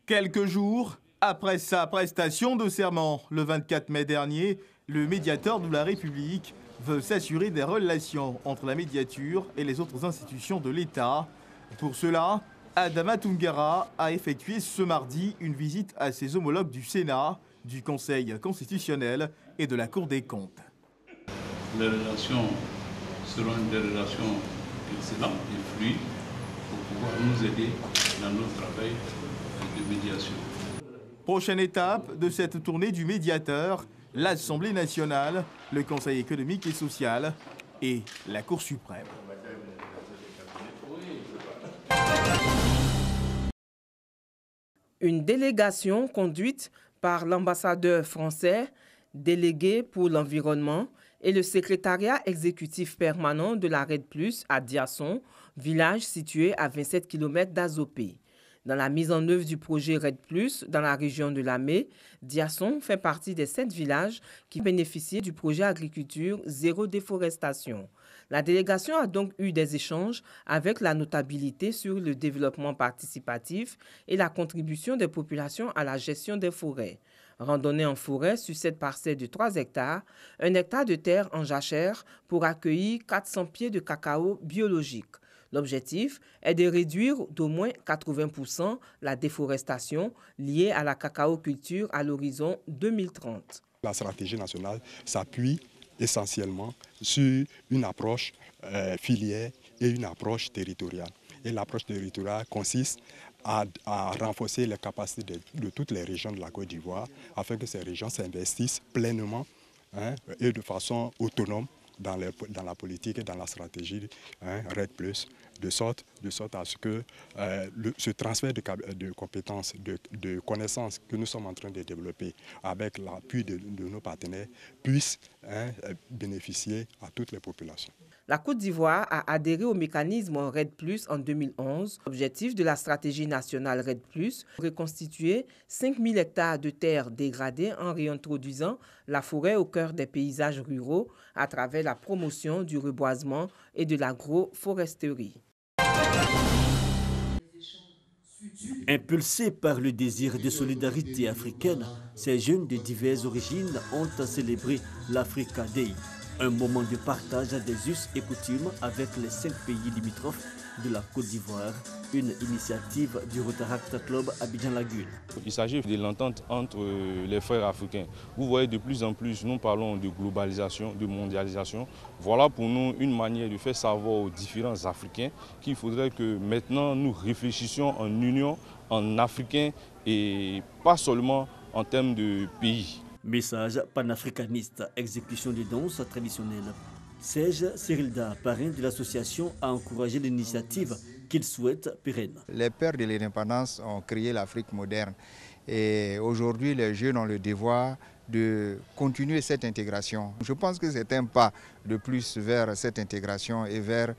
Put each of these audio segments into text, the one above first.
Quelques jours après sa prestation de serment, le 24 mai dernier, le médiateur de la République veut s'assurer des relations entre la médiature et les autres institutions de l'État. Pour cela, Adama Toungara a effectué ce mardi une visite à ses homologues du Sénat, du Conseil constitutionnel et de la Cour des comptes. Les relations seront des relations excellentes et fluides pour pouvoir nous aider dans notre travail de médiation. Prochaine étape de cette tournée du médiateur, l'Assemblée nationale, le Conseil économique et social et la Cour suprême. Une délégation conduite par l'ambassadeur français, délégué pour l'environnement, et le secrétariat exécutif permanent de la RED+ à Diasson, village situé à 27 km d'Azopé. Dans la mise en œuvre du projet RED+, dans la région de Lamé, Diasson fait partie des 7 villages qui bénéficient du projet agriculture zéro déforestation. La délégation a donc eu des échanges avec la notabilité sur le développement participatif et la contribution des populations à la gestion des forêts. Randonnée en forêt sur cette parcelle de 3 hectares, 1 hectare de terre en jachère pour accueillir 400 pieds de cacao biologique. L'objectif est de réduire d'au moins 80% la déforestation liée à la cacaoculture à l'horizon 2030. La stratégie nationale s'appuie essentiellement sur une approche filière et une approche territoriale. Et l'approche territoriale consiste à renforcer les capacités de toutes les régions de la Côte d'Ivoire afin que ces régions s'investissent pleinement et de façon autonome dans la politique et dans la stratégie RED+, de sorte à ce que ce transfert de compétences, de connaissances que nous sommes en train de développer avec l'appui de nos partenaires puisse bénéficier à toutes les populations. La Côte d'Ivoire a adhéré au mécanisme RED+ en 2011. L'objectif de la stratégie nationale RED+, reconstituer 5000 hectares de terres dégradées en réintroduisant la forêt au cœur des paysages ruraux à travers la promotion du reboisement et de l'agroforesterie. Impulsés par le désir de solidarité africaine, ces jeunes de diverses origines ont célébré l'Africa Day, un moment de partage des us et coutumes avec les 5 pays limitrophes de la Côte d'Ivoire, une initiative du Rotaract Club Abidjan Lagune. Il s'agit de l'entente entre les frères africains. Vous voyez, de plus en plus, nous parlons de globalisation, de mondialisation. Voilà pour nous une manière de faire savoir aux différents Africains qu'il faudrait que maintenant nous réfléchissions en union, en africain et pas seulement en termes de pays. Message panafricaniste, exécution des danses traditionnelles. Serge Cyrilda, parrain de l'association, a encouragé l'initiative qu'il souhaite pérenne. Les pères de l'indépendance ont créé l'Afrique moderne et aujourd'hui les jeunes ont le devoir de continuer cette intégration. Je pense que c'est un pas de plus vers cette intégration et vers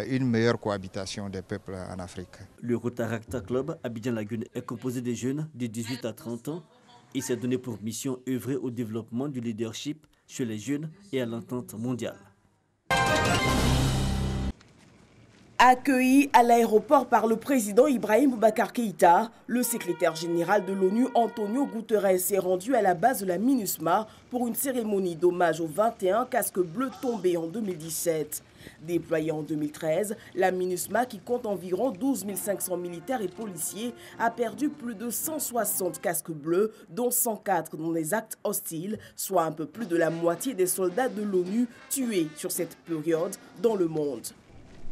une meilleure cohabitation des peuples en Afrique. Le Rotaract Club Abidjan Lagune est composé de jeunes de 18 à 30 ans. Il s'est donné pour mission œuvrer au développement du leadership chez les jeunes et à l'entente mondiale. Accueilli à l'aéroport par le président Ibrahim Boubacar Keïta, le secrétaire général de l'ONU Antonio Guterres s'est rendu à la base de la MINUSMA pour une cérémonie d'hommage aux 21 casques bleus tombés en 2017. Déployée en 2013, la MINUSMA, qui compte environ 12 500 militaires et policiers, a perdu plus de 160 casques bleus, dont 104 dans des actes hostiles, soit un peu plus de la moitié des soldats de l'ONU tués sur cette période dans le monde.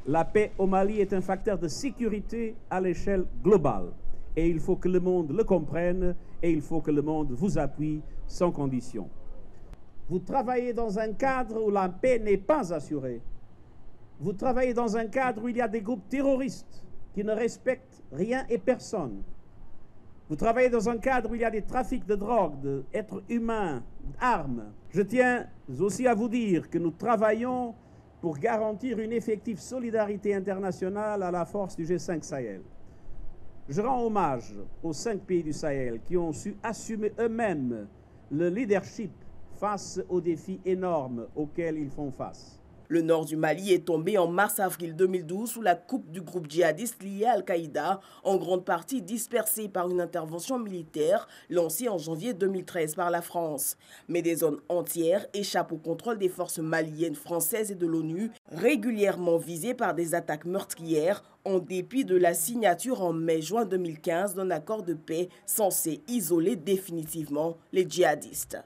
La paix au Mali est un facteur de sécurité à l'échelle globale. Et il faut que le monde le comprenne et il faut que le monde vous appuie sans condition. Vous travaillez dans un cadre où la paix n'est pas assurée. Vous travaillez dans un cadre où il y a des groupes terroristes qui ne respectent rien et personne. Vous travaillez dans un cadre où il y a des trafics de drogue, d'êtres humains, d'armes. Je tiens aussi à vous dire que nous travaillons pour garantir une effective solidarité internationale à la force du G5 Sahel. Je rends hommage aux 5 pays du Sahel qui ont su assumer eux-mêmes le leadership face aux défis énormes auxquels ils font face. Le nord du Mali est tombé en mars-avril 2012 sous la coupe du groupe djihadiste lié à Al-Qaïda, en grande partie dispersé par une intervention militaire lancée en janvier 2013 par la France. Mais des zones entières échappent au contrôle des forces maliennes, françaises et de l'ONU, régulièrement visées par des attaques meurtrières, en dépit de la signature en mai-juin 2015 d'un accord de paix censé isoler définitivement les djihadistes.